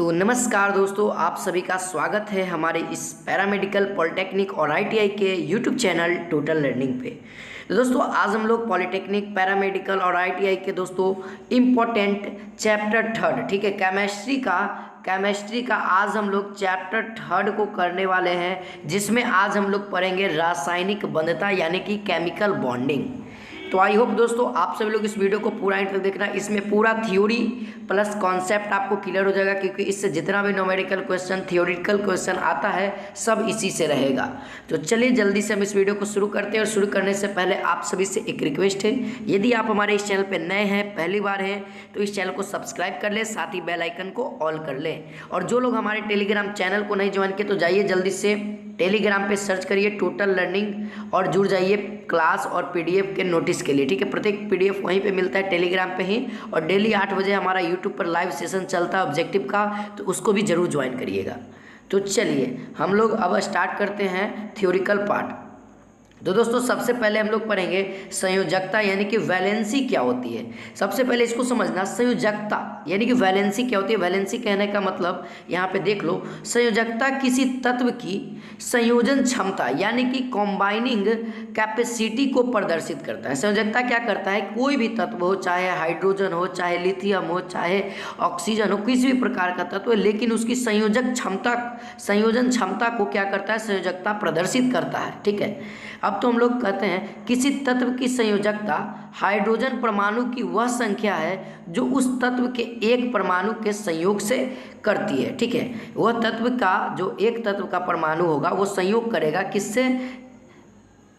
तो नमस्कार दोस्तों, आप सभी का स्वागत है हमारे इस पैरामेडिकल पॉलिटेक्निक और आईटीआई के यूट्यूब चैनल टोटल लर्निंग पे। तो दोस्तों आज हम लोग पॉलिटेक्निक, पैरामेडिकल और आईटीआई के दोस्तों इम्पोर्टेंट चैप्टर थर्ड, ठीक है, केमिस्ट्री का आज हम लोग चैप्टर थर्ड को करने वाले हैं, जिसमें आज हम लोग पढ़ेंगे रासायनिक बंधता यानी कि केमिकल बॉन्डिंग। तो आई होप दोस्तों आप सभी लोग इस वीडियो को पूरा एंड तक देखना। इसमें पूरा थ्योरी प्लस कॉन्सेप्ट आपको क्लियर हो जाएगा, क्योंकि इससे जितना भी न्यूमेरिकल क्वेश्चन, थियोरिटिकल क्वेश्चन आता है सब इसी से रहेगा। तो चलिए जल्दी से हम इस वीडियो को शुरू करते हैं। और शुरू करने से पहले आप सभी से एक रिक्वेस्ट है, यदि आप हमारे इस चैनल पर नए हैं, पहली बार हैं, तो इस चैनल को सब्सक्राइब कर लें, साथ ही बेल आइकन को ऑल कर लें। और जो लोग हमारे टेलीग्राम चैनल को नहीं ज्वाइन किए तो जाइए जल्दी से टेलीग्राम पे सर्च करिए टोटल लर्निंग और जुड़ जाइए क्लास और पीडीएफ के नोटिस के लिए, ठीक है। प्रत्येक पीडीएफ वहीं पे मिलता है टेलीग्राम पे ही। और डेली 8 बजे हमारा यूट्यूब पर लाइव सेशन चलता है ऑब्जेक्टिव का, तो उसको भी जरूर ज्वाइन करिएगा। तो चलिए हम लोग अब स्टार्ट करते हैं थ्योरिकल पार्ट। तो दोस्तों सबसे पहले हम लोग पढ़ेंगे संयोजकता यानी कि वैलेंसी क्या होती है। सबसे पहले इसको समझना, संयोजकता यानी कि वैलेंसी क्या होती है। वैलेंसी कहने का मतलब यहाँ पे देख लो, संयोजकता किसी तत्व की संयोजन क्षमता यानी कि कॉम्बाइनिंग कैपेसिटी को प्रदर्शित करता है। संयोजकता क्या करता है, कोई भी तत्व हो, चाहे हाइड्रोजन हो, चाहे लिथियम हो, चाहे ऑक्सीजन हो, किसी भी प्रकार का तत्व, लेकिन उसकी संयोजन क्षमता को क्या करता है, संयोजकता प्रदर्शित करता है, ठीक है। अब तो हम लोग कहते हैं किसी तत्व की संयोजकता हाइड्रोजन परमाणु की वह संख्या है जो उस तत्व के एक परमाणु के संयोग से करती है, ठीक है। वह तत्व का जो एक तत्व का परमाणु होगा वो संयोग करेगा किससे,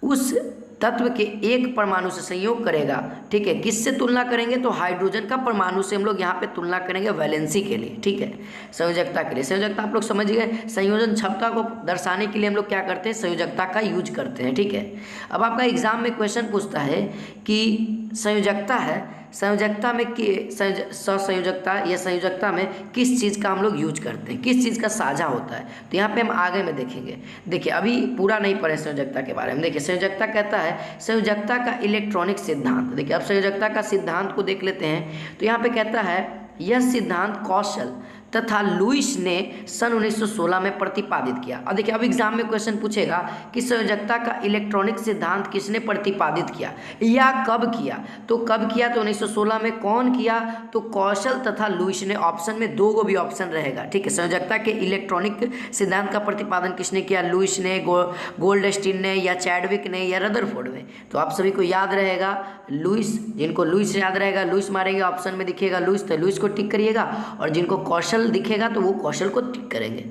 उस तत्व के एक परमाणु से संयोग करेगा, ठीक है। किससे तुलना करेंगे, तो हाइड्रोजन का परमाणु से हम लोग यहाँ पे तुलना करेंगे वैलेंसी के लिए, ठीक है, संयोजकता के लिए। संयोजकता आप लोग समझ गए, संयोजन क्षमता को दर्शाने के लिए हम लोग क्या करते हैं, संयोजकता का यूज करते हैं, ठीक है। अब आपका एग्जाम में क्वेश्चन पूछता है कि संयोजकता है, संयोजकता में संयोजकता या संयोजकता में किस चीज़ का हम लोग यूज करते हैं, किस चीज़ का साझा होता है। तो यहाँ पे हम आगे में देखेंगे। देखिए अभी पूरा नहीं पढ़े संयोजकता के बारे में। देखिए संयोजकता कहता है संयोजकता का इलेक्ट्रॉनिक सिद्धांत। देखिए अब संयोजकता का सिद्धांत को देख लेते हैं। तो यहाँ पे कहता है यह सिद्धांत कौशल तथा लुईस ने सन 1916 में प्रतिपादित किया। और देखिए अब एग्जाम में क्वेश्चन पूछेगा कि संयोजकता का इलेक्ट्रॉनिक सिद्धांत किसने प्रतिपादित किया या कब किया। तो कब किया, तो 1916 में। कौन किया, तो कौशल तथा लुईस ने। ऑप्शन में 2 भी ऑप्शन रहेगा, ठीक है। संयोजकता के इलेक्ट्रॉनिक सिद्धांत का प्रतिपादन किसने किया, लुईस ने, गोल्डस्टीन ने, या चैडविक ने, या रदरफोर्ड ने। तो आप सभी को याद रहेगा लुईस, जिनको लुईस याद रहेगा लुईस मारेंगे, ऑप्शन में दिखेगा लुईस तो लुईस को टिक करिएगा, और जिनको कौशल दिखेगा तो वो कौशल को टिक करेंगे,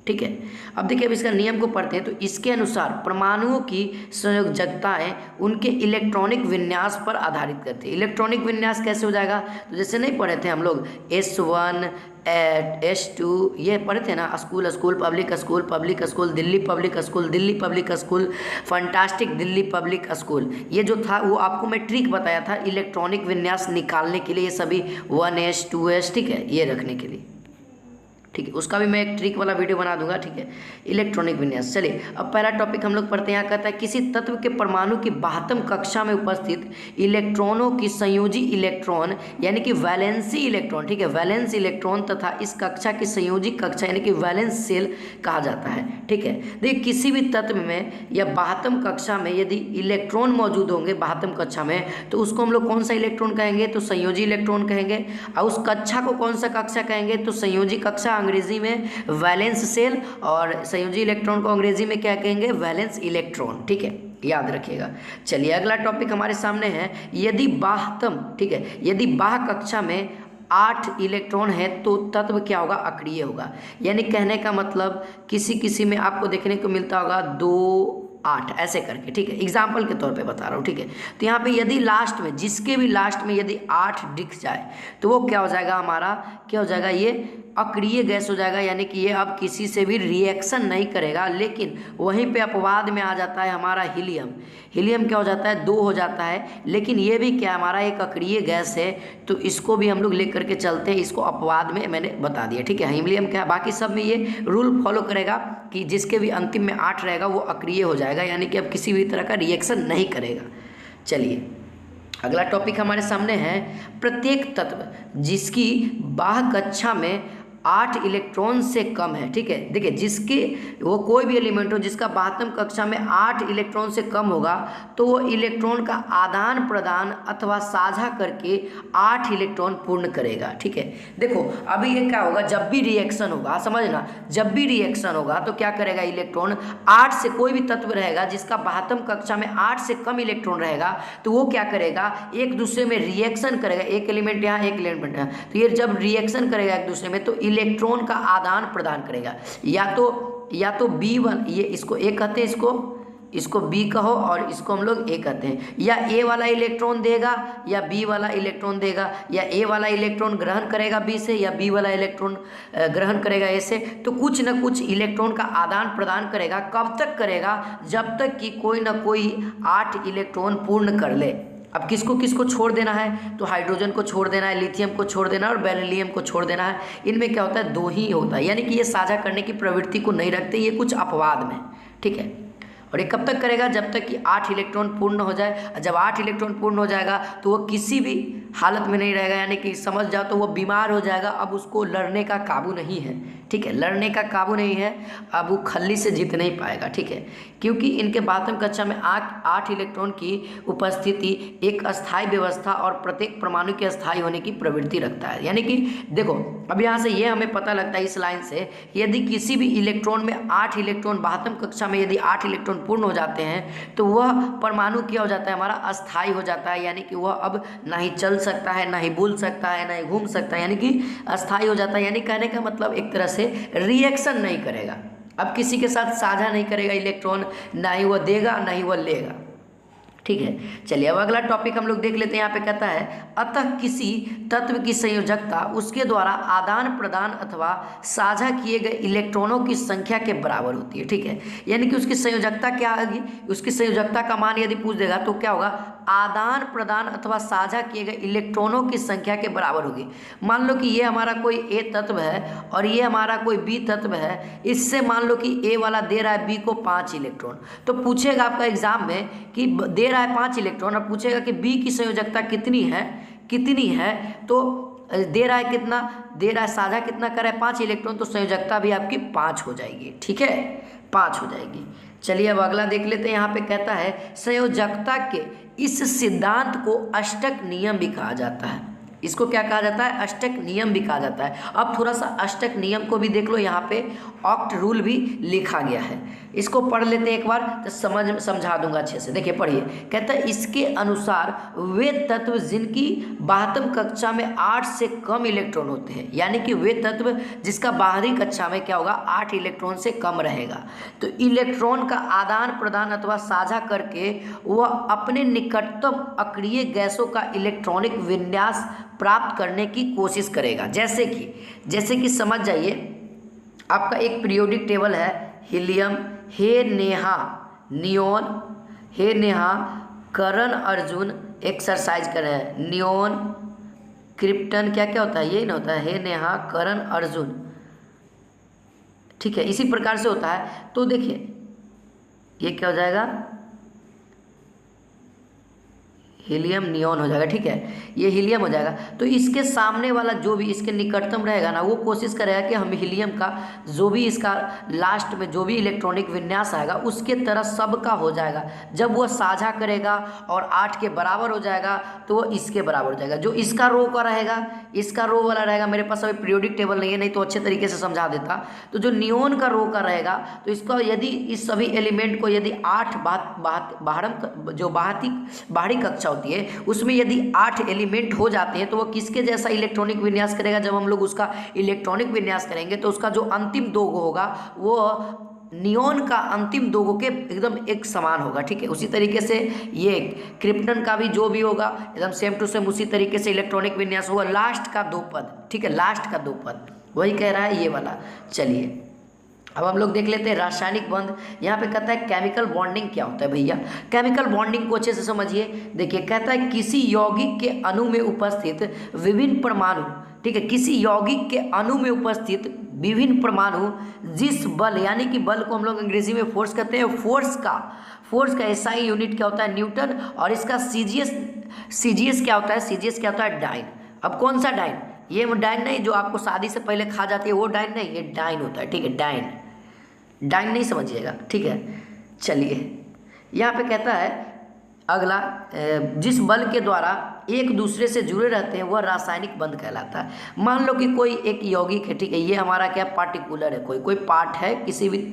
ठीक है। अब देखिए अब इसका नियम को पढ़ते हैं। तो इसके अनुसार परमाणुओं की संयोजकताएं उनके इलेक्ट्रॉनिक विन्यास पर आधारित करती है। इलेक्ट्रॉनिक विन्यास कैसे हो जाएगा, तो जैसे नहीं पढ़े थे हम लोग S1 S2 ये पढ़े थे ना, school, public school, Delhi public school, fantastic Delhi public school, ये जो था वो आपको मैं ट्रिक बताया था इलेक्ट्रॉनिक विन्यास निकालने के लिए। ये सभी 1S 2S, ठीक है, ये रखने के लिए, ठीक है। उसका भी मैं एक ट्रिक वाला वीडियो बना दूंगा, ठीक है, इलेक्ट्रॉनिक विन्यास। चलिए अब पहला टॉपिक हम लोग पढ़ते हैं। यहाँ कहता है किसी तत्व के परमाणु की 12वीं कक्षा में उपस्थित इलेक्ट्रॉनों की संयोजी इलेक्ट्रॉन यानी कि वैलेंसी इलेक्ट्रॉन, ठीक है, वैलेंस इलेक्ट्रॉन तथा इस कक्षा की संयोजी कक्षा यानी कि वैलेंस सेल कहा जाता है, ठीक है। देखिए किसी भी तत्व में या 12वीं कक्षा में यदि इलेक्ट्रॉन मौजूद होंगे 12वीं कक्षा में, तो उसको हम लोग कौन सा इलेक्ट्रॉन कहेंगे, तो संयोजी इलेक्ट्रॉन कहेंगे। और उस कक्षा को कौन सा कक्षा कहेंगे, तो संयोजी कक्षा, अंग्रेजी में वैलेंस सेल, और संयोजी इलेक्ट्रॉन को अंग्रेजी में क्या कहेंगे, वैलेंस इलेक्ट्रॉन, ठीक है, याद रखिएगा। चलिए अगला टॉपिक हमारे सामने है, यदि बाह्यतम, ठीक है, यदि बाह्य कक्षा में 8 इलेक्ट्रॉन है तो तत्व क्या होगा, अक्रिय होगा। यानी कहने का मतलब किसी में आपको देखने को मिलता होगा 2 8 ऐसे करके, ठीक है, एग्जाम्पल के तौर पे बता रहा हूँ, ठीक है। तो यहाँ पे यदि लास्ट में, जिसके भी लास्ट में यदि 8 दिख जाए तो वो क्या हो जाएगा, हमारा क्या हो जाएगा, ये अक्रिय गैस हो जाएगा। यानी कि ये अब किसी से भी रिएक्शन नहीं करेगा। लेकिन वहीं पे अपवाद में आ जाता है हमारा हीलियम। हीलियम क्या हो जाता है, 2 हो जाता है, लेकिन ये भी क्या हमारा एक अक्रिय गैस है, तो इसको भी हम लोग लेकर के चलते हैं, इसको अपवाद में मैंने बता दिया, ठीक है। हीलियम क्या, बाकी सब में ये रूल फॉलो करेगा कि जिसके भी अंतिम में 8 रहेगा वो अक्रिय हो जाएगा, यानी कि अब किसी भी तरह का रिएक्शन नहीं करेगा। चलिए अगला टॉपिक हमारे सामने है, प्रत्येक तत्व जिसकी बाह्य कक्षा में 8 इलेक्ट्रॉन से कम है, ठीक है। देखिए जिसके वो कोई भी एलिमेंट हो जिसका 72 कक्षा में 8 इलेक्ट्रॉन से कम होगा तो वो इलेक्ट्रॉन का आदान प्रदान अथवा साझा करके 8 इलेक्ट्रॉन पूर्ण करेगा, ठीक है। देखो अभी ये क्या होगा, जब भी रिएक्शन होगा, समझना, जब भी रिएक्शन होगा तो क्या करेगा, इलेक्ट्रॉन 8 से, कोई भी तत्व रहेगा जिसका 72 कक्षा में 8 से कम इलेक्ट्रॉन रहेगा तो वो क्या करेगा, एक दूसरे में रिएक्शन करेगा, एक एलिमेंट यहाँ एक एलिमेंट यहाँ, तो ये जब रिएक्शन करेगा एक दूसरे में तो इलेक्ट्रॉन का आदान प्रदान करेगा। या तो B1, ये इसको ए कहते हैं, इसको B कहो और इसको हम लोग ए कहते हैं, या ए वाला इलेक्ट्रॉन देगा या B वाला इलेक्ट्रॉन देगा, या ए वाला इलेक्ट्रॉन ग्रहण करेगा B से या B वाला इलेक्ट्रॉन ग्रहण करेगा ए से, तो कुछ ना कुछ इलेक्ट्रॉन का आदान प्रदान करेगा। कब तक करेगा, जब तक कि कोई ना कोई 8 इलेक्ट्रॉन पूर्ण कर ले। अब किसको किसको छोड़ देना है, तो हाइड्रोजन को छोड़ देना है, लिथियम को छोड़ देना है और बेरिलियम को छोड़ देना है। इनमें क्या होता है, 2 ही होता है, यानी कि ये साझा करने की प्रवृत्ति को नहीं रखते, ये कुछ अपवाद में, ठीक है। और ये कब तक करेगा, जब तक कि 8 इलेक्ट्रॉन पूर्ण हो जाए। जब 8 इलेक्ट्रॉन पूर्ण हो जाएगा तो वो किसी भी हालत में नहीं रहेगा, यानी कि समझ जाओ तो वो बीमार हो जाएगा। अब उसको लड़ने का काबू नहीं है, ठीक है, लड़ने का काबू नहीं है, अब वो खल्ली से जीत नहीं पाएगा, ठीक है, क्योंकि इनके 12वीं कक्षा में 8 इलेक्ट्रॉन की उपस्थिति एक अस्थायी व्यवस्था और प्रत्येक परमाणु के अस्थायी होने की प्रवृत्ति रखता है। यानी कि देखो अब यहाँ से ये हमें पता लगता है इस लाइन से, यदि किसी भी इलेक्ट्रॉन में 8 इलेक्ट्रॉन 12वीं कक्षा में यदि 8 इलेक्ट्रॉन पूर्ण हो जाते हैं तो वह परमाणु क्या हो जाता है, हमारा अस्थायी हो जाता है, यानी कि वह अब ना ही चल सकता है, ना ही बोल सकता है, ना ही घूम सकता है, यानी कि अस्थायी हो जाता है। यानी कहने का मतलब एक तरह से रिएक्शन नहीं करेगा, अब किसी के साथ साझा नहीं करेगा इलेक्ट्रॉन, ना ही वह देगा ना ही वह लेगा, ठीक है। चलिए अब अगला टॉपिक हम लोग देख लेते हैं। यहाँ पे कहता है अतः किसी तत्व की संयोजकता उसके द्वारा आदान प्रदान अथवा साझा किए गए इलेक्ट्रॉनों की संख्या के बराबर होती है, ठीक है। यानी कि उसकी संयोजकता क्या होगी, उसकी संयोजकता का मान यदि पूछ देगा तो क्या होगा, आदान प्रदान अथवा साझा किए गए इलेक्ट्रॉनों की संख्या के बराबर होगी। मान लो कि ये हमारा कोई ए तत्व है और ये हमारा कोई बी तत्व है, इससे मान लो कि ए वाला दे रहा है बी को 5 इलेक्ट्रॉन, तो पूछेगा आपका एग्जाम में कि दे रहा है 5 इलेक्ट्रॉन और पूछेगा कि बी की संयोजकता कितनी है, तो दे रहा है कितना, दे रहा है साझा कितना कर रहा है 5 इलेक्ट्रॉन, तो संयोजकता भी आपकी 5 हो जाएगी, ठीक है, 5 हो जाएगी। चलिए अब अगला देख लेते हैं। यहाँ पे कहता है संयोजकता के इस सिद्धांत को अष्टक नियम भी कहा जाता है। इसको क्या कहा जाता है, अष्टक नियम भी कहा जाता है। अब थोड़ा सा अष्टक नियम को भी देख लो, यहाँ पे ऑक्ट रूल भी लिखा गया है, इसको पढ़ लेते हैं एक बार तो समझा दूंगा अच्छे से। देखिए पढ़िए, कहता है इसके अनुसार वे तत्व जिनकी 12वीं कक्षा में 8 से कम इलेक्ट्रॉन होते हैं, यानी कि वे तत्व जिसका 12वीं कक्षा में क्या होगा 8 इलेक्ट्रॉन से कम रहेगा, तो इलेक्ट्रॉन का आदान प्रदान अथवा साझा करके वह अपने निकटतम अक्रिय गैसों का इलेक्ट्रॉनिक विन्यास प्राप्त करने की कोशिश करेगा। जैसे कि समझ जाइए, आपका एक पीरियोडिक टेबल है, हीलियम, हे नेहा नियोन, हे नेहा करण अर्जुन एक्सरसाइज कर रहे हैं, नियोन क्रिप्टन क्या क्या होता है, यही ना होता है, हे नेहा करण अर्जुन, ठीक है, इसी प्रकार से होता है। तो देखिए ये क्या हो जाएगा, हीलियम नियोन हो जाएगा, ठीक है, ये हीलियम हो जाएगा। तो इसके सामने वाला जो भी इसके निकटतम रहेगा ना, वो कोशिश करेगा कि हम हीलियम का जो भी इसका लास्ट में जो भी इलेक्ट्रॉनिक विन्यास आएगा उसके तरह सबका हो जाएगा। जब वह साझा करेगा और 8 के बराबर हो जाएगा तो वो इसके बराबर हो जाएगा। जो इसका रो का रहेगा, इसका रो वाला रहेगा, मेरे पास अभी पीरियोडिक टेबल नहीं है, नहीं तो अच्छे तरीके से समझा देता। तो जो नियोन का रो का रहेगा, तो इसका यदि इस सभी एलिमेंट को यदि 8 बाहरी कक्षा होती है उसमें यदि 8 एलिमेंट हो जाते हैं तो वो किसके जैसा इलेक्ट्रॉनिक विन्यास करेगा। जब हम लोग उसका इलेक्ट्रॉनिक विन्यास करेंगे तो उसका जो अंतिम 2 होगा वो नियोन का अंतिम 2 के एकदम एक समान होगा, ठीक है। उसी तरीके से ये क्रिप्टन का भी जो भी होगा एकदम सेम टू सेम उसी तरीके से इलेक्ट्रॉनिक विन्यास होगा, लास्ट का 2 पद, ठीक है, लास्ट का 2 पद वही कह रहा है ये वाला। चलिए अब हम लोग देख लेते हैं रासायनिक बंध। यहाँ पे कहता है केमिकल बॉन्डिंग क्या होता है भैया, केमिकल बॉन्डिंग को अच्छे से समझिए। देखिए कहता है किसी यौगिक के अणु में उपस्थित विभिन्न परमाणु, ठीक है, किसी यौगिक के अणु में उपस्थित विभिन्न परमाणु जिस बल, यानी कि बल को हम लोग अंग्रेजी में फोर्स कहते हैं, फोर्स का एसआई यूनिट क्या होता है न्यूटन, और इसका सीजीएस क्या होता है, सीजीएस क्या होता है डाइन। अब कौन सा डाइन, ये डाइन नहीं जो आपको शादी से पहले खा जाती है वो डाइन नहीं, ये डाइन होता है, ठीक है, डाइन, डाइन नहीं समझिएगा, ठीक है। चलिए यहाँ पे कहता है अगला, जिस बल के द्वारा एक दूसरे से जुड़े रहते हैं वह रासायनिक बंध कहलाता है। मान लो कि कोई एक यौगिक है, ठीक है, ये हमारा क्या पार्टिकुलर है, कोई पार्ट है किसी भी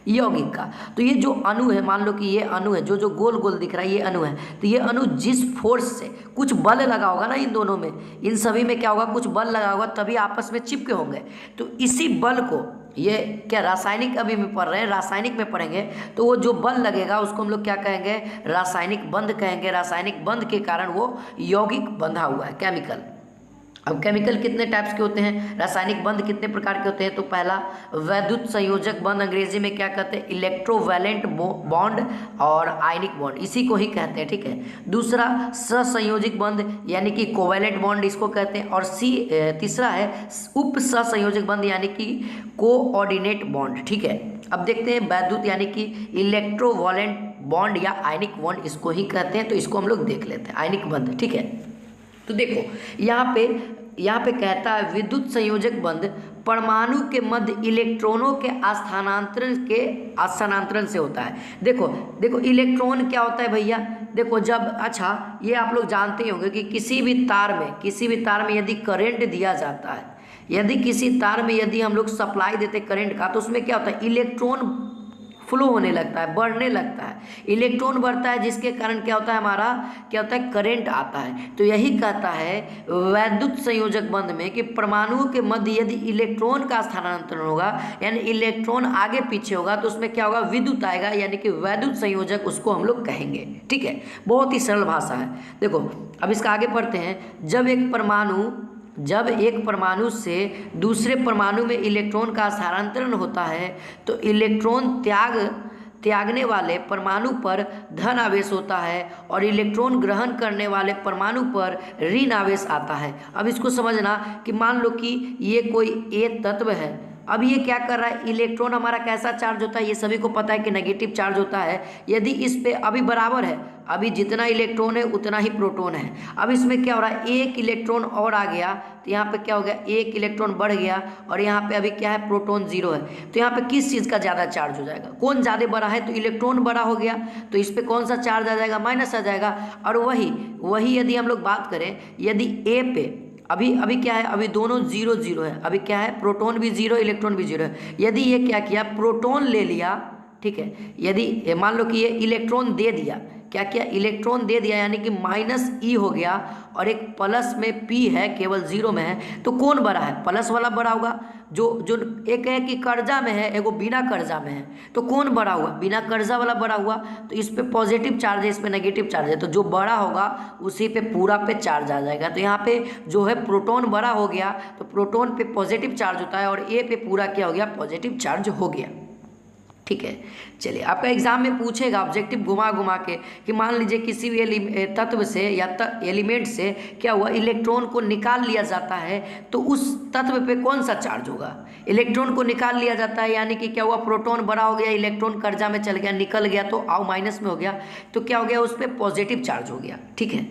यौगिक का, तो ये जो अणु है, मान लो कि ये अणु है, जो गोल गोल दिख रहा है ये अणु है, तो ये अणु जिस फोर्स से, कुछ बल लगा होगा ना इन दोनों में, इन सभी में क्या होगा, कुछ बल लगा होगा तभी आपस में चिपके होंगे, तो इसी बल को, ये क्या रासायनिक अभी में पढ़ रहे हैं, रासायनिक में पढ़ेंगे, तो वो जो बल लगेगा उसको हम लोग क्या कहेंगे, रासायनिक बंध कहेंगे। रासायनिक बंध के कारण वो यौगिक बंधा हुआ है, केमिकल। अब केमिकल कितने टाइप्स के होते हैं, रासायनिक बंध कितने प्रकार के होते हैं, तो पहला वैद्युत संयोजक बंध, अंग्रेजी में क्या कहते हैं, इलेक्ट्रोवैलेंट बॉन्ड और आयनिक बॉन्ड, इसी को ही कहते हैं, ठीक है। दूसरा सहसंयोजक बंध यानी कि कोवैलेंट बॉन्ड इसको कहते हैं, और तीसरा है उप सहसंयोजक बंध यानी कि कोऑर्डिनेट बॉन्ड, ठीक है। अब देखते हैं वैद्युत यानी कि इलेक्ट्रोवैलेंट बॉन्ड या आयनिक बॉन्ड इसको ही कहते हैं, तो इसको हम लोग देख लेते हैं, आयनिक बंध, ठीक है। तो देखो यहाँ पे कहता है विद्युत संयोजक बंध परमाणु के मध्य इलेक्ट्रॉनों के स्थानांतरण से होता है। देखो इलेक्ट्रॉन क्या होता है भैया, देखो जब, अच्छा ये आप लोग जानते ही होंगे कि किसी भी तार में यदि करंट दिया जाता है, यदि किसी तार में यदि हम लोग सप्लाई देते करंट का, तो उसमें क्या होता है, इलेक्ट्रॉन फ्लो होने लगता है, बढ़ने लगता है, इलेक्ट्रॉन बढ़ता है, जिसके कारण क्या होता है, हमारा क्या होता है, करंट आता है। तो यही कहता है वैद्युत संयोजक बंध में कि परमाणुओं के मध्य यदि इलेक्ट्रॉन का स्थानांतरण होगा, यानी इलेक्ट्रॉन आगे पीछे होगा, तो उसमें क्या होगा, विद्युत आएगा, यानी कि वैद्युत संयोजक उसको हम लोग कहेंगे, ठीक है। बहुत ही सरल भाषा है। देखो अब इसका आगे पढ़ते हैं। जब एक परमाणु से दूसरे परमाणु में इलेक्ट्रॉन का स्थानांतरण होता है तो इलेक्ट्रॉन त्यागने वाले परमाणु पर धन आवेश होता है और इलेक्ट्रॉन ग्रहण करने वाले परमाणु पर ऋण आवेश आता है। अब इसको समझना कि मान लो कि ये कोई ए तत्व है, अब ये क्या कर रहा है, इलेक्ट्रॉन हमारा कैसा चार्ज होता है, ये सभी को पता है कि नेगेटिव चार्ज होता है। यदि इस पे अभी बराबर है, अभी जितना इलेक्ट्रॉन है उतना ही प्रोटॉन है। अब इसमें क्या हो रहा है, एक इलेक्ट्रॉन और आ गया, तो यहाँ पे क्या हो गया, एक इलेक्ट्रॉन बढ़ गया, और यहाँ पे अभी क्या है, प्रोटॉन 0 है। तो यहाँ पे किस चीज़ का ज़्यादा चार्ज हो जाएगा, कौन ज़्यादा बड़ा है, तो इलेक्ट्रॉन बड़ा हो गया, तो इस पर कौन सा चार्ज आ जाएगा, माइनस आ जाएगा। और वही यदि हम लोग बात करें, यदि ए पे अभी क्या है, अभी दोनों 0 0 है, अभी क्या है, प्रोटॉन भी 0 इलेक्ट्रॉन भी 0 है। यदि ये क्या किया, प्रोटॉन ले लिया, ठीक है, यदि मान लो कि ये इलेक्ट्रॉन दे दिया, क्या किया, इलेक्ट्रॉन दे दिया, यानी कि माइनस ई हो गया, और एक प्लस में पी है, केवल 0 में है, तो कौन बड़ा है, प्लस वाला बड़ा होगा। जो एक है कि कर्जा में है, एगो बिना कर्जा में है, तो कौन बड़ा हुआ, बिना कर्जा वाला बड़ा हुआ। तो इस पे पॉजिटिव चार्ज है, इस पे नेगेटिव चार्ज है, तो जो बड़ा होगा उसी पे पूरा पे चार्ज आ जाएगा। तो यहाँ पे जो है प्रोटॉन बड़ा हो गया, तो प्रोटॉन पे पॉजिटिव चार्ज होता है, और ए पे पूरा क्या हो गया, पॉजिटिव चार्ज हो गया, ठीक है। चलिए आपका एग्जाम में पूछेगा ऑब्जेक्टिव घुमा के कि मान लीजिए किसी भी तत्व से या एलिमेंट से क्या हुआ, इलेक्ट्रॉन को निकाल लिया जाता है, तो उस तत्व पे कौन सा चार्ज होगा, इलेक्ट्रॉन को निकाल लिया जाता है, यानी कि क्या हुआ, प्रोटॉन बड़ा हो गया, इलेक्ट्रॉन कर्जा में चल गया, निकल गया, तो आओ माइनस में हो गया, तो क्या हो गया, उस पर पॉजिटिव चार्ज हो गया, ठीक है।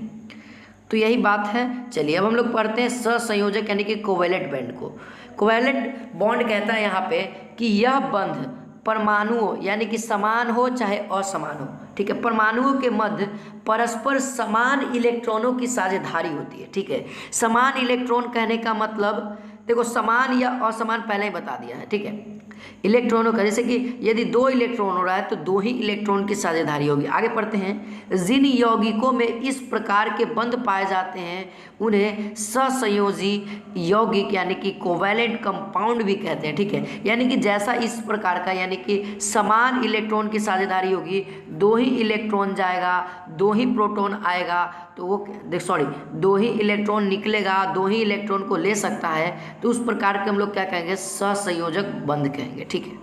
तो यही बात है। चलिए अब हम लोग पढ़ते हैं सहसंयोजक यानी कि कोवैलेंट बॉन्ड को। कोवैलेंट बॉन्ड कहता है यहाँ पे कि यह बंध परमाणुओं यानी कि समान हो चाहे असमान हो, ठीक है, परमाणुओं के मध्य परस्पर समान इलेक्ट्रॉनों की साझेदारी होती है, ठीक है। समान इलेक्ट्रॉन कहने का मतलब, देखो समान या असमान पहले ही बता दिया है, ठीक है। इलेक्ट्रॉनों का, जैसे कि यदि 2 इलेक्ट्रॉन हो रहा है तो 2 ही इलेक्ट्रॉन की साझेदारी होगी। आगे पढ़ते हैं। जिन यौगिकों में इस प्रकार के बंध पाए जाते हैं उन्हें सहसंयोजी यौगिक यानी कि कोवैलेंट कंपाउंड भी कहते हैं, ठीक है। यानी कि जैसा इस प्रकार का, यानी कि समान इलेक्ट्रॉन की साझेदारी होगी, 2 ही इलेक्ट्रॉन जाएगा, 2 ही प्रोटॉन आएगा, तो वो 2 ही इलेक्ट्रॉन निकलेगा, 2 ही इलेक्ट्रॉन को ले सकता है, तो उस प्रकार के हम लोग क्या कहेंगे, सहसंयोजक बंध कहेंगे, ठीक है।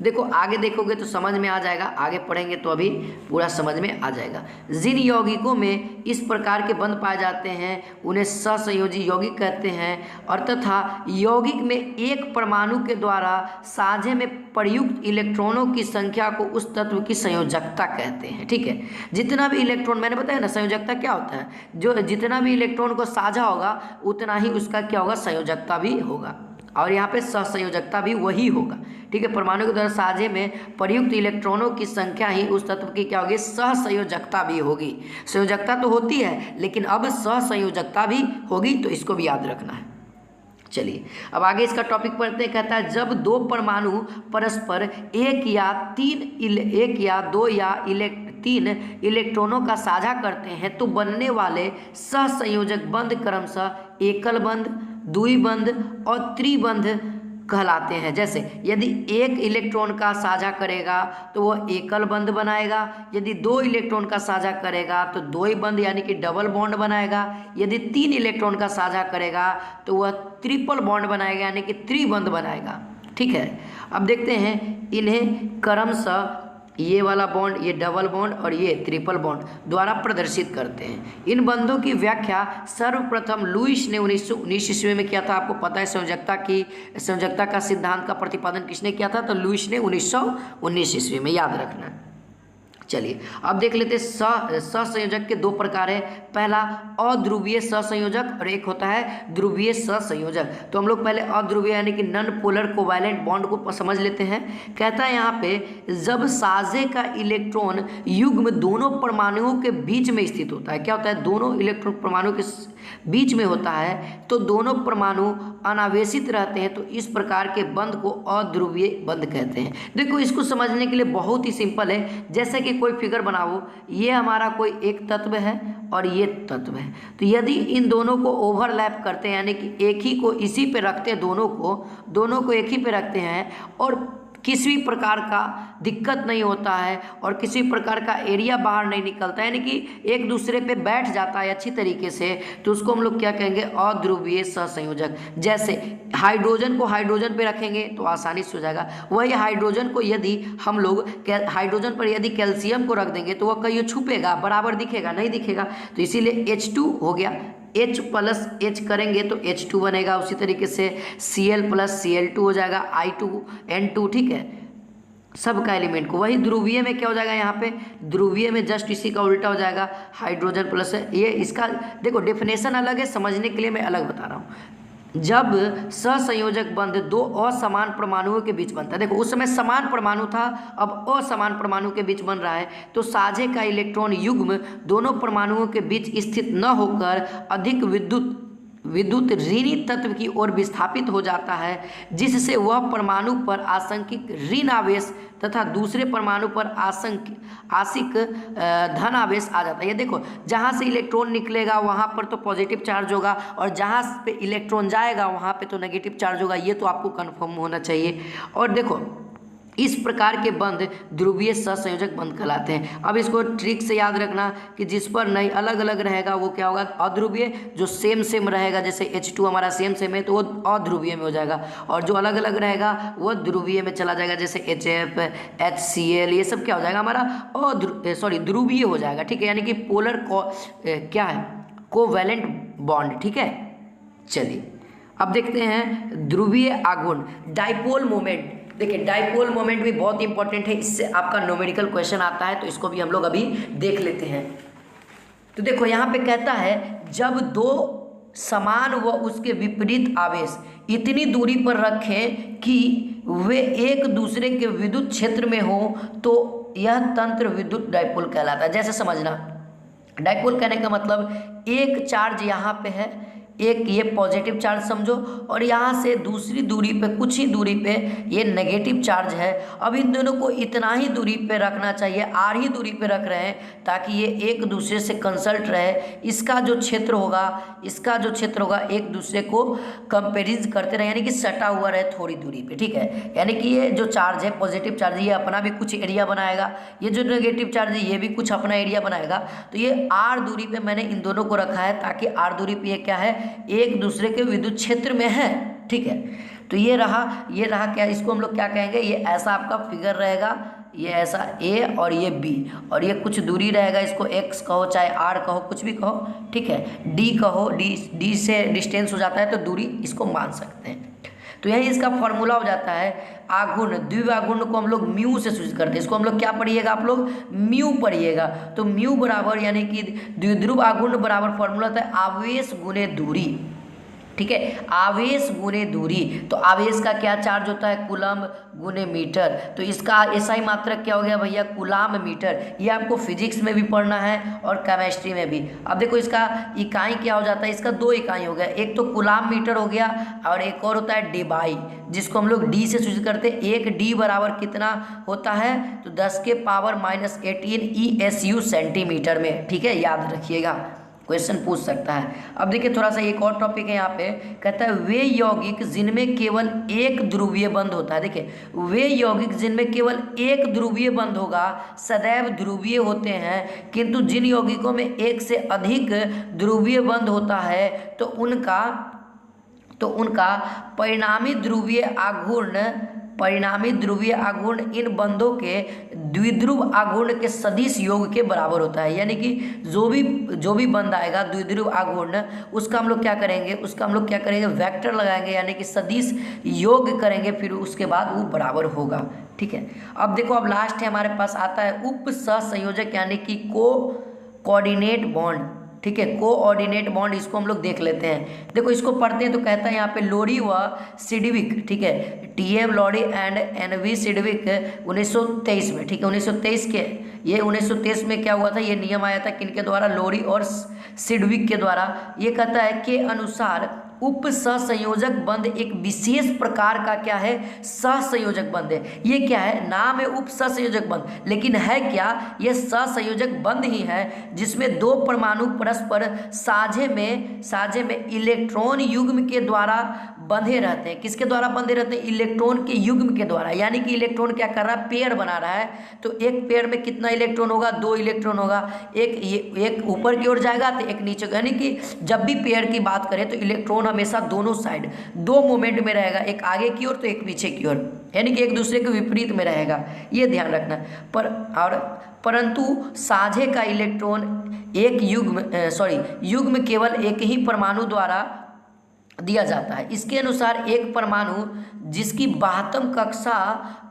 देखो आगे देखोगे तो समझ में आ जाएगा, आगे पढ़ेंगे तो अभी पूरा समझ में आ जाएगा। जिन यौगिकों में इस प्रकार के बंध पाए जाते हैं उन्हें सहसंयोजी यौगिक कहते हैं, और तथा यौगिक में एक परमाणु के द्वारा साझे में प्रयुक्त इलेक्ट्रॉनों की संख्या को उस तत्व की संयोजकता कहते हैं। ठीक है, जितना भी इलेक्ट्रॉन, मैंने बताया ना संयोजकता क्या होता है, जो जितना भी इलेक्ट्रॉन को साझा होगा उतना ही उसका क्या होगा, संयोजकता भी होगा, और यहाँ पे सहसंयोजकता भी वही होगा। ठीक है, परमाणु के द्वारा साझे में प्रयुक्त इलेक्ट्रॉनों की संख्या ही उस तत्व की क्या होगी, सहसंयोजकता भी होगी। संयोजकता तो होती है लेकिन अब सहसंयोजकता भी होगी, तो इसको भी याद रखना है। चलिए अब आगे इसका टॉपिक पढ़ते हैं। कहता है जब दो परमाणु परस्पर एक या दो या तीन इलेक्ट्रॉनों का साझा करते हैं तो बनने वाले सहसंयोजक बंध क्रमशः एकल बंध, द्विबंध और त्रिबंध कहलाते हैं। जैसे यदि एक इलेक्ट्रॉन का साझा करेगा तो वह एकल बंध बनाएगा, यदि दो इलेक्ट्रॉन का साझा करेगा तो द्विबंध यानी कि डबल बॉन्ड बनाएगा, यदि तीन इलेक्ट्रॉन का साझा करेगा तो वह ट्रिपल बॉन्ड बनाएगा यानी कि त्रिबंध बनाएगा। ठीक है, अब देखते हैं इन्हें क्रमशः ये वाला बॉन्ड, ये डबल बॉन्ड और ये ट्रिपल बॉन्ड द्वारा प्रदर्शित करते हैं। इन बंधों की व्याख्या सर्वप्रथम लुईस ने 1919 ईस्वी में किया था। आपको पता है संयोजकता का सिद्धांत का प्रतिपादन किसने किया था, तो लुईस ने 1919 ईस्वी में, याद रखना। चलिए अब देख लेते हैं सहसंयोजक के दो प्रकार है। पहला अध्रुवीय सहसंयोजक और एक होता है ध्रुवीय सहसंयोजक। तो हम लोग पहले अध्रुवीय यानी कि नॉन पोलर कोवैलेंट बॉन्ड को समझ लेते हैं। कहता है यहाँ पे जब साझे का इलेक्ट्रॉन युग्म दोनों परमाणुओं के बीच में स्थित होता है, क्या होता है, दोनों इलेक्ट्रॉन परमाणु के बीच में होता है तो दोनों परमाणु अनावेशित रहते हैं, तो इस प्रकार के बंध को अध्रुवीय बंध कहते हैं। देखो इसको समझने के लिए बहुत ही सिंपल है, जैसे कि कोई फिगर बनाओ, ये हमारा कोई एक तत्व है और ये तत्व है, तो यदि इन दोनों को ओवरलैप करते हैं यानी कि एक ही को इसी पे रखते हैं, दोनों को एक ही पे रखते हैं और किसी प्रकार का दिक्कत नहीं होता है और किसी प्रकार का एरिया बाहर नहीं निकलता है, यानी कि एक दूसरे पे बैठ जाता है अच्छी तरीके से, तो उसको हम लोग क्या कहेंगे, अध्रुवीय सहसंयोजक। जैसे हाइड्रोजन को हाइड्रोजन पे रखेंगे तो आसानी से हो जाएगा, वही हाइड्रोजन को यदि हम लोग हाइड्रोजन पर यदि कैल्शियम को रख देंगे तो वह कहीं छुपेगा, बराबर दिखेगा, नहीं दिखेगा, तो इसीलिए H2 हो गया। H प्लस H करेंगे तो H2 बनेगा, उसी तरीके से Cl प्लस Cl2 हो जाएगा, I2N2। ठीक है, सबका एलिमेंट को, वही ध्रुवीय में क्या हो जाएगा, यहाँ पे ध्रुवीय में जस्ट इसी का उल्टा हो जाएगा, हाइड्रोजन प्लस ये, इसका देखो डेफिनेशन अलग है, समझने के लिए मैं अलग बता रहा हूँ। जब सहसंयोजक बंध दो असमान परमाणुओं के बीच बनता है, देखो उस समय समान परमाणु था, अब असमान परमाणु के बीच बन रहा है, तो साझे का इलेक्ट्रॉन युग्म दोनों परमाणुओं के बीच स्थित न होकर अधिक विद्युत ऋणी तत्व की ओर विस्थापित हो जाता है, जिससे वह परमाणु पर आंशिक ऋण आवेश तथा दूसरे परमाणु पर आंशिक धन आवेश आ जाता है। ये देखो जहाँ से इलेक्ट्रॉन निकलेगा वहाँ पर तो पॉजिटिव चार्ज होगा और जहाँ पे इलेक्ट्रॉन जाएगा वहाँ पे तो नेगेटिव चार्ज होगा, ये तो आपको कंफर्म होना चाहिए। और देखो इस प्रकार के बंध ध्रुवीय सहसंयोजक बंध कहलाते हैं। अब इसको ट्रिक से याद रखना कि जिस पर नहीं अलग अलग रहेगा वो क्या होगा, अध्रुवीय। जो सेम रहेगा, जैसे H2 हमारा सेम है तो वो अध्रुवीय में हो जाएगा, और जो अलग अलग रहेगा वो ध्रुवीय में चला जाएगा, जैसे HF, HCl, ये सब क्या हो जाएगा हमारा ध्रुवीय हो जाएगा। ठीक है, यानी कि पोलर क्या है, कोवैलेंट बॉन्ड। ठीक है, चलिए अब देखते हैं ध्रुवीय आघूर्ण, डाइपोल मोमेंट। देखिए डाइपोल मोमेंट भी बहुत इंपॉर्टेंट है, इससे आपका न्यूमेरिकल क्वेश्चन आता है, तो इसको भी हम लोग अभी देख लेते हैं। तो देखो यहाँ पे कहता है जब दो समान व उसके विपरीत आवेश इतनी दूरी पर रखें कि वे एक दूसरे के विद्युत क्षेत्र में हो तो यह तंत्र विद्युत डाइपोल कहलाता है। जैसे समझना, डाइपोल कहने का मतलब एक चार्ज यहाँ पे है, एक ये पॉजिटिव चार्ज समझो, और यहाँ से दूसरी दूरी पे, कुछ ही दूरी पे ये नेगेटिव चार्ज है। अब इन दोनों को इतना ही दूरी पे रखना चाहिए, आर ही दूरी पे रख रहे हैं ताकि ये एक दूसरे से कंसल्ट रहे। इसका जो क्षेत्र होगा एक दूसरे को कंपेरिज करते रहे, यानी कि सटा हुआ रहे थोड़ी दूरी पे। ठीक है, यानी कि ये जो चार्ज है पॉजिटिव चार्ज, ये अपना भी कुछ एरिया बनाएगा, ये जो नेगेटिव चार्ज है ये भी कुछ अपना एरिया बनाएगा। तो ये आर दूरी पे मैंने इन दोनों को रखा है ताकि आर दूरी पे ये क्या है, एक दूसरे के विद्युत क्षेत्र में है। ठीक है, तो ये रहा क्या, इसको हम लोग क्या कहेंगे, ये ऐसा आपका फिगर रहेगा, ये ऐसा ए और ये बी, और ये कुछ दूरी रहेगा, इसको एक्स कहो चाहे आर कहो, कुछ भी कहो, ठीक है, डी कहो, डी से डिस्टेंस हो जाता है तो दूरी इसको मान सकते हैं। तो यही इसका फॉर्मूला हो जाता है आघूर्ण, द्विआघूर्ण को हम लोग म्यू से सूचित करते हैं। इसको हम लोग क्या पढ़िएगा, आप लोग म्यू पढ़िएगा। तो म्यू बराबर यानी कि द्विध्रुव आघूर्ण बराबर फॉर्मूला होता है आवेश गुणे दूरी, ठीक है, आवेश गुणे दूरी। तो आवेश का क्या चार्ज होता है, कूलम्ब गुणे मीटर। तो इसका ऐसा ही मात्रक क्या हो गया भैया, कूलम्ब मीटर। ये आपको फिजिक्स में भी पढ़ना है और केमिस्ट्री में भी। अब देखो इसका इकाई क्या हो जाता है, इसका दो इकाई हो गया, एक तो कूलम्ब मीटर हो गया और एक और होता है डेबाई, जिसको हम लोग डी से सूचित करते हैं। एक डी बराबर कितना होता है, तो 10⁻⁻18 ESU सेंटीमीटर में, ठीक है, याद रखिएगा, क्वेश्चन पूछ सकता है। अब देखिए थोड़ा सा एक और टॉपिक है यहाँ पे, कहता है वे यौगिक जिनमें केवल एक ध्रुवीय बंध होता है। देखिए वे यौगिक जिनमें केवल एक ध्रुवीय बंध होगा सदैव ध्रुवीय होते हैं, किंतु जिन यौगिकों में एक से अधिक ध्रुवीय बंध होता है तो उनका परिणामी ध्रुवीय आघूर्ण इन बंधों के द्विध्रुव आघूर्ण के सदिश योग के बराबर होता है। यानी कि जो भी बंध आएगा द्विध्रुव आघूर्ण, उसका हम लोग क्या करेंगे, वेक्टर लगाएंगे, यानी कि सदिश योग करेंगे, फिर उसके बाद वो बराबर होगा, ठीक है। अब देखो, अब लास्ट है हमारे पास आता है उप सहसंयोजक यानी कि कोऑर्डिनेट बॉन्ड, ठीक है, कोऑर्डिनेट बॉन्ड। इसको हम लोग देख लेते हैं। देखो इसको पढ़ते हैं तो कहता है यहाँ पे लोरी व सिडविक, ठीक है, TM Lowry and NV Sidgwick 1923 में, ठीक है, 1923 में क्या हुआ था, ये नियम आया था किनके द्वारा, लोरी और सिडविक के द्वारा। ये कहता है के अनुसार उप सहसंयोजक बंध एक विशेष प्रकार का क्या है, सहसंयोजक बंध है। ये क्या है, नाम है उप सहसंयोजक बंध, लेकिन है क्या, ये सहसंयोजक बंध ही है जिसमें दो परमाणु परस्पर साझे में इलेक्ट्रॉन युग्म के द्वारा बंधे रहते हैं। किसके द्वारा बंधे रहते हैं, इलेक्ट्रॉन के युग्म के द्वारा। यानी कि इलेक्ट्रॉन क्या कर रहा है, पेयर बना रहा है। तो एक पेयर में कितना इलेक्ट्रॉन होगा, 2 इलेक्ट्रॉन होगा, एक ऊपर की ओर जाएगा तो एक नीचे। यानी कि जब भी पेयर की बात करें तो इलेक्ट्रॉन हमेशा दोनों साइड 2 मोमेंट में रहेगा, एक आगे की ओर तो एक पीछे की ओर, यानी कि एक दूसरे के विपरीत में रहेगा, ये ध्यान रखना। परंतु साझे का इलेक्ट्रॉन एक युग्म केवल एक ही परमाणु द्वारा दिया जाता है। इसके अनुसार एक परमाणु जिसकी 72 कक्षा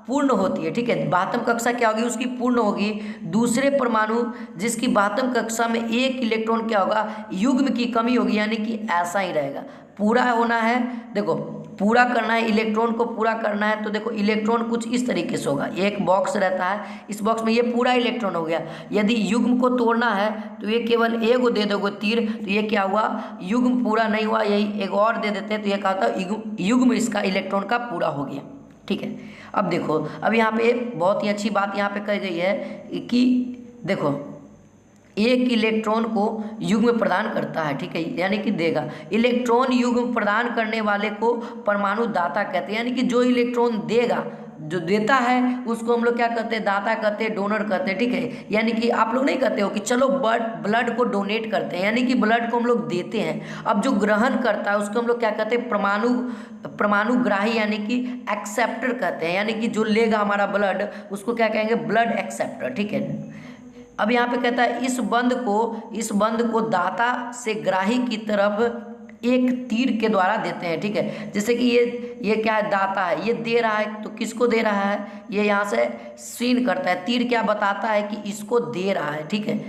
पूर्ण होती है, ठीक है, 72 कक्षा क्या होगी, उसकी पूर्ण होगी। दूसरे परमाणु जिसकी 72 कक्षा में एक इलेक्ट्रॉन क्या होगा, युग्म की कमी होगी, यानी कि ऐसा ही रहेगा। पूरा होना है, देखो पूरा करना है, इलेक्ट्रॉन को पूरा करना है, तो देखो इलेक्ट्रॉन कुछ इस तरीके से होगा। एक बॉक्स रहता है, इस बॉक्स में ये पूरा इलेक्ट्रॉन हो गया। यदि युग्म को तोड़ना है तो ये केवल एगो दे दोगे तीर, तो ये क्या हुआ, युग्म पूरा नहीं हुआ, यही एक और दे देते हैं तो ये कहा था युग्म इसका इलेक्ट्रॉन का पूरा हो गया, ठीक है। अब देखो, अब यहाँ पे बहुत ही अच्छी बात यहाँ पे कही गई है कि देखो एक इलेक्ट्रॉन को युग्म प्रदान करता है, ठीक है, यानी कि देगा। इलेक्ट्रॉन युग्म प्रदान करने वाले को परमाणु दाता कहते हैं, यानी कि जो इलेक्ट्रॉन देगा, जो देता है उसको हम लोग क्या कहते हैं, दाता कहते हैं, डोनर कहते हैं, ठीक है। यानी कि आप लोग नहीं कहते हो कि चलो ब्लड को डोनेट करते हैं, यानी कि ब्लड को हम लोग देते हैं। अब जो ग्रहण करता है उसको हम लोग क्या कहते हैं, परमाणुग्राही, यानी कि एक्सेप्टर कहते हैं। यानी कि जो लेगा हमारा ब्लड उसको क्या कहेंगे, ब्लड एक्सेप्टर, ठीक है। अब यहाँ पे कहता है इस बंध को दाता से ग्राही की तरफ एक तीर के द्वारा देते हैं, ठीक है। जैसे कि ये क्या है, दाता है, ये दे रहा है, तो किसको दे रहा है, ये यहाँ से सीन करता है, तीर क्या बताता है कि इसको दे रहा है, ठीक है।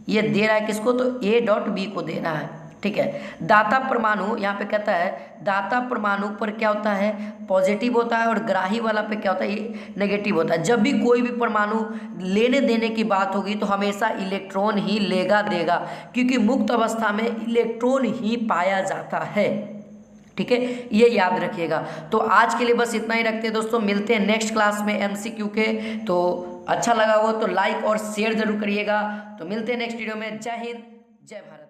ये दे रहा है किसको, तो A.B को दे रहा है, ठीक है। दाता परमाणु यहाँ पे कहता है दाता परमाणु पर क्या होता है, पॉजिटिव होता है, और ग्राही वाला पे क्या होता है, ये नेगेटिव होता है। जब भी कोई भी परमाणु लेने देने की बात होगी तो हमेशा इलेक्ट्रॉन ही लेगा देगा, क्योंकि मुक्त अवस्था में इलेक्ट्रॉन ही पाया जाता है, ठीक है, ये याद रखिएगा। तो आज के लिए बस इतना ही रखते हैं दोस्तों, मिलते हैं नेक्स्ट क्लास में MCQ के। तो अच्छा लगा हो तो लाइक और शेयर जरूर करिएगा। तो मिलते हैं नेक्स्ट वीडियो में। जय हिंद, जय भारत।